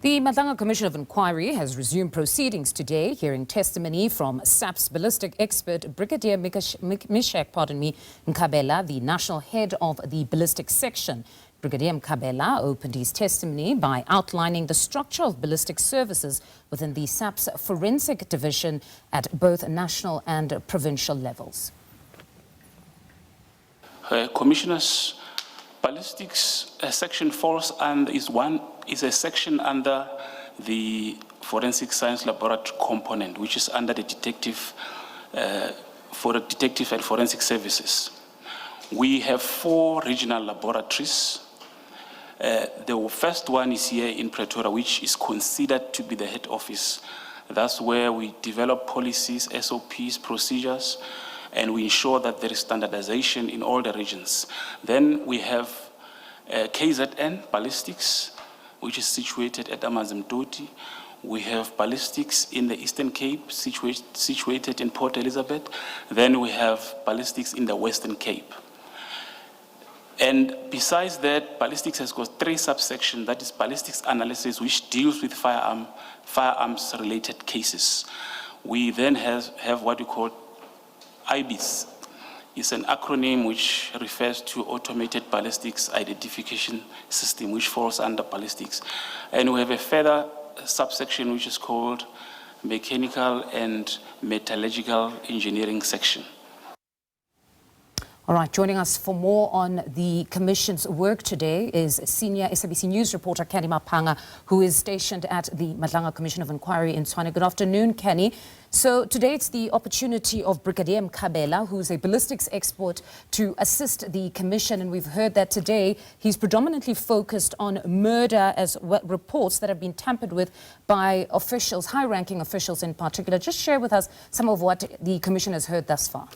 The Madlanga Commission of Inquiry has resumed proceedings today, hearing testimony from SAPS ballistic expert Brigadier Mishack Mkhabela, the national head of the Ballistics Section. Brigadier Mkhabela opened his testimony by outlining the structure of ballistic services within the SAPS Forensic Division at both national and provincial levels. Commissioners, Ballistics Section falls and is a section under the Forensic Science Laboratory component, which is under the detective and forensic services. We have 4 regional laboratories. The first one is here in Pretoria, which is considered to be the head office. That's where we develop policies, SOPs, procedures, and we ensure that there is standardization in all the regions. Then we have KZN Ballistics, which is situated at Amazimtoti. We have ballistics in the Eastern Cape, situated in Port Elizabeth. Then we have ballistics in the Western Cape. And besides that, ballistics has got 3 subsections. That is ballistics analysis, which deals with firearms-related cases. We then have what we call IBIS. It's an acronym which refers to Automated Ballistics Identification System, which falls under ballistics. And we have a further subsection which is called Mechanical and Metallurgical Engineering Section. All right, joining us for more on the Commission's work today is senior SABC News reporter Canny Maphanga, who is stationed at the Madlanga Commission of Inquiry in Tshwane. Good afternoon, Canny. So today it's the opportunity of Brigadier Mkhabela, who's a ballistics expert, to assist the Commission. And we've heard that today he's predominantly focused on murder as reports that have been tampered with by officials, high-ranking officials in particular. Just share with us some of what the Commission has heard thus far.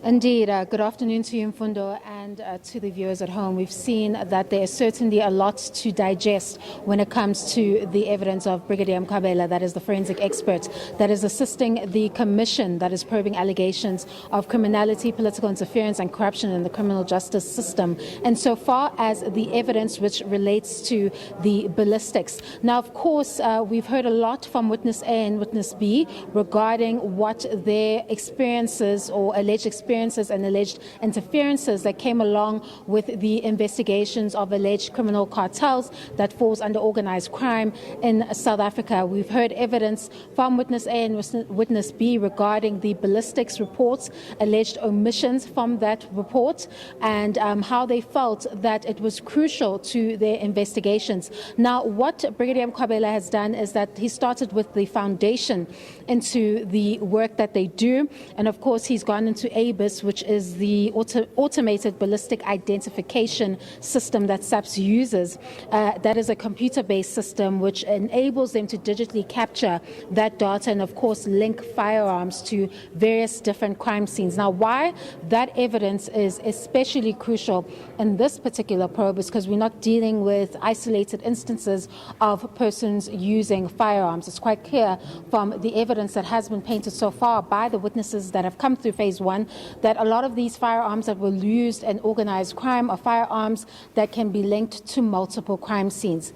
Indeed. Good afternoon to you, Mfundo, and to the viewers at home. We've seen that there is certainly a lot to digest when it comes to the evidence of Brigadier Mkhabela, that is the forensic expert, that is assisting the Commission, that is probing allegations of criminality, political interference and corruption in the criminal justice system. And so far as the evidence which relates to the ballistics. Now, of course, we've heard a lot from Witness A and Witness B regarding what their experiences or alleged experiences and alleged interferences that came along with the investigations of alleged criminal cartels that falls under organized crime in South Africa. We've heard evidence from Witness A and Witness B regarding the ballistics reports, alleged omissions from that report, and how they felt that it was crucial to their investigations. Now, what Brigadier Mkhabela has done is that he started with the foundation into the work that they do, and of course he's gone into ABIS, which is the automated ballistic identification system that SAPS uses. That is a computer-based system which enables them to digitally capture that data and, of course, link firearms to various different crime scenes. Now, why that evidence is especially crucial in this particular probe is because we're not dealing with isolated instances of persons using firearms. It's quite clear from the evidence that has been painted so far by the witnesses that have come through phase 1 that a lot of these firearms that were used in organized crime are firearms that can be linked to multiple crime scenes.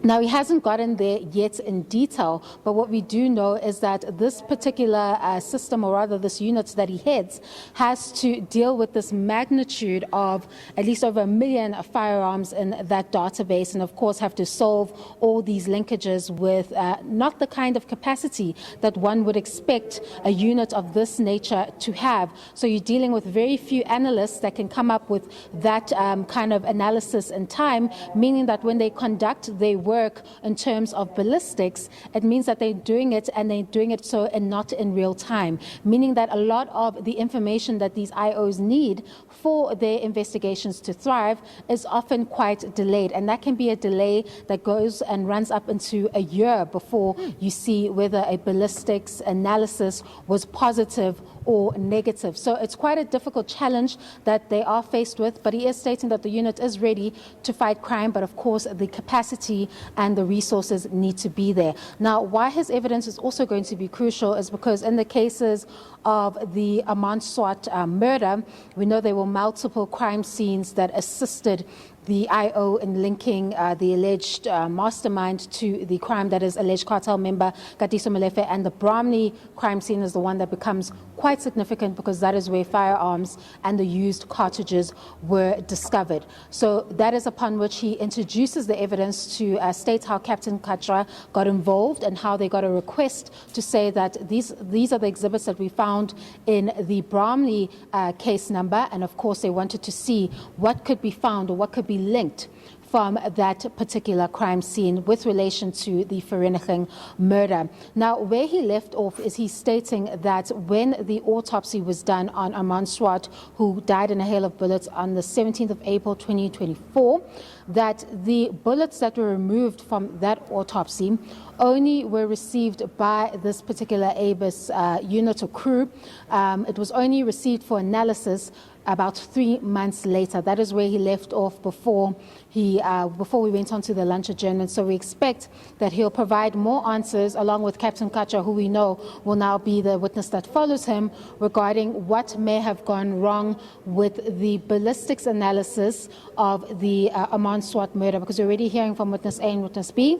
Now, he hasn't gotten there yet in detail, but what we do know is that this particular system, or rather this unit that he heads, has to deal with this magnitude of at least over 1 million firearms in that database, and of course have to solve all these linkages with not the kind of capacity that one would expect a unit of this nature to have. So you're dealing with very few analysts that can come up with that kind of analysis in time, meaning that when they conduct their work in terms of ballistics, it means that they're doing it so and not in real time, meaning that a lot of the information that these IOs need for their investigations to thrive is often quite delayed, and that can be a delay that goes and runs up into a year before you see whether a ballistics analysis was positive or negative. So it's quite a difficult challenge that they are faced with, but he is stating that the unit is ready to fight crime, but of course the capacity and the resources need to be there. Now, why his evidence is also going to be crucial is because in the cases of the Amman Swat murder, we know there were multiple crime scenes that assisted the IO in linking the alleged mastermind to the crime, that is alleged cartel member Katiso Molefe, and the Bromley crime scene is the one that becomes quite significant because that is where firearms and the used cartridges were discovered. So that is upon which he introduces the evidence to state how Captain Katra got involved and how they got a request to say that these are the exhibits that we found in the Bromley case number, and of course they wanted to see what could be found or what could be linked from that particular crime scene with relation to the Vereeniging murder. Now, where he left off is he's stating that when the autopsy was done on Aman Swart, who died in a hail of bullets on the 17th of April 2024, that the bullets that were removed from that autopsy only were received by this particular ABIS unit or crew. It was only received for analysis about 3 months later. That is where he left off before we went on to the lunch adjournment. So we expect that he'll provide more answers along with Captain Kacha, who we know will now be the witness that follows him, regarding what may have gone wrong with the ballistics analysis of the Aman Swart murder, because we're already hearing from witness A and witness B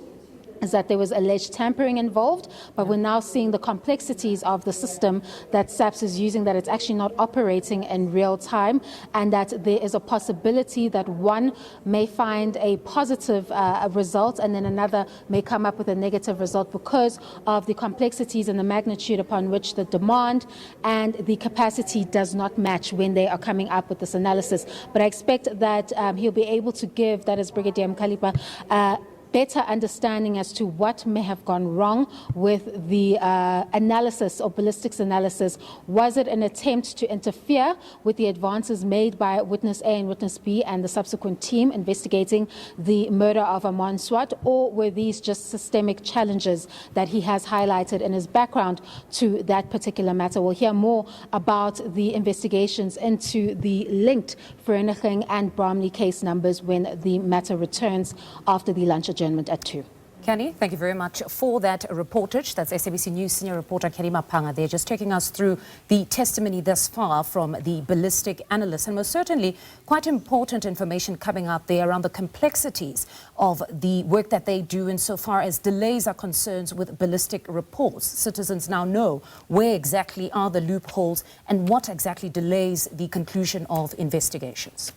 is that there was alleged tampering involved, but we're now seeing the complexities of the system that SAPS is using, that it's actually not operating in real time, and that there is a possibility that one may find a positive result and then another may come up with a negative result because of the complexities and the magnitude upon which the demand and the capacity does not match when they are coming up with this analysis. But I expect that he'll be able to give, that is Brigadier Mkhabela, better understanding as to what may have gone wrong with the analysis or ballistics analysis. Was it an attempt to interfere with the advances made by witness A and witness B and the subsequent team investigating the murder of Aman Swart, or were these just systemic challenges that he has highlighted in his background to that particular matter? We'll hear more about the investigations into the linked Vereeniging and Bromley case numbers when the matter returns after the lunch adjournment at 2. Canny, thank you very much for that reportage. That's SABC News senior reporter Canny Maphanga. They're just taking us through the testimony thus far from the ballistic analyst, and most certainly quite important information coming out there around the complexities of the work that they do insofar as delays are concerned with ballistic reports. Citizens now know where exactly are the loopholes and what exactly delays the conclusion of investigations.